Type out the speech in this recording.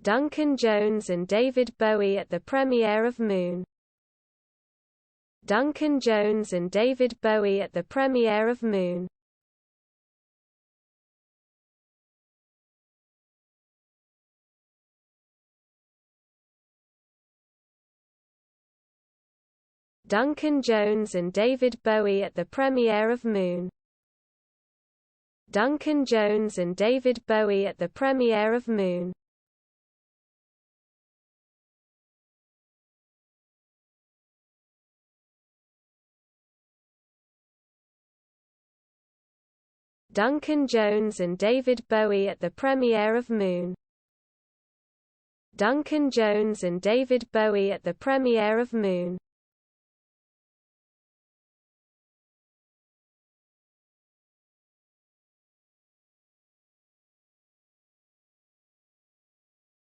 Duncan Jones and David Bowie at the premiere of Moon. Duncan Jones and David Bowie at the premiere of Moon. Duncan Jones and David Bowie at the premiere of Moon. Duncan Jones and David Bowie at the premiere of Moon. Duncan Jones and David Bowie at the premiere of Moon. Duncan Jones and David Bowie at the premiere of Moon.